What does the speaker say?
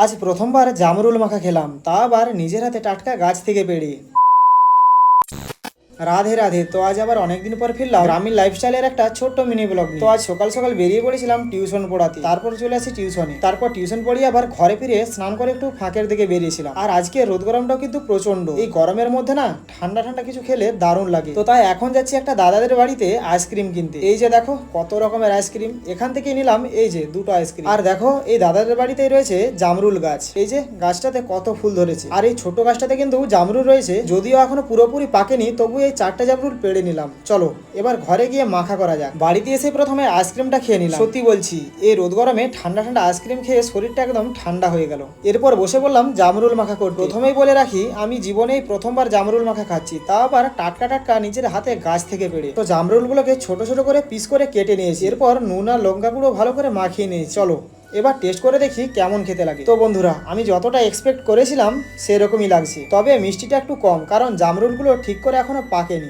আজ প্রথমবার জামরুল মাখা খেলাম, তা আবার নিজের হাতে টাটকা গাছ থেকে পেড়ে। রাধে রাধে। তো আজ আবার অনেকদিন পর ফিরলাম গ্রামীণ লাইফস্টাইলের একটা ছোট্ট মিনি ব্লগ নিয়ে। তো আজ সকাল সকাল বেরিয়ে পড়েছিলাম টিউশন পড়াতে, তারপর চলে আসি টিউশনে, তারপর টিউশন পড়িয়ে আবার ঘরে ফিরে স্নান করে একটু ফাঁকের দিকে বেরিয়েছিলাম। আর আজকে রোদ গরমটাও কিন্তু প্রচন্ড, এই গরমের মধ্যে না ঠান্ডা ঠান্ডা কিছু খেলে দারুণ লাগে। তো তাই এখন যাচ্ছি একটা দাদাদের বাড়িতে আইসক্রিম কিনতে। এই যে দেখো কত রকমের আইসক্রিম, এখান থেকে নিলাম এই যে দুটো আইসক্রিম। আর দেখো এই দাদাদের বাড়িতেই রয়েছে জামরুল গাছ, এই যে গাছটাতে কত ফুল ধরেছে। আর এই ছোট গাছটাতে কিন্তু জামরুল রয়েছে, যদিও এখনো পুরোপুরি পাকেনি, তবু এই 4টে জামরুল পেড়ে নিলাম। চলো এবার ঘরে গিয়ে মাখা করা যাক। বাড়িতে এসে প্রথমে আইসক্রিমটা খেয়ে নিলাম। সত্যি বলছি এই রোদ গরমে ঠান্ডা ঠান্ডা আইসক্রিম খেয়ে শরীরটা একদম ঠান্ডা হয়ে গেল। এরপর বসে বললাম জামরুল মাখা করতে। প্রথমেই বলে রাখি আমি জীবনেই প্রথমবার জামরুল মাখা খাচ্ছি, তা আবার টাটকা টাটকা নিজের হাতে গাছ থেকে পেড়ে। তো জামরুলগুলোকে ছোট ছোট করে পিস করে কেটে নিয়েছি, এরপর নুন আর লঙ্কা গুঁড়ো ভালো করে মাখিয়ে নিয়েছি। চলো এবার টেস্ট করে দেখি কেমন খেতে লাগে। তো বন্ধুরা আমি যতটা এক্সপেক্ট করেছিলাম সেরকমই লাগছে, তবে মিষ্টিটা একটু কম, কারণ জামরুলগুলো ঠিক করে এখনো পাকেনি।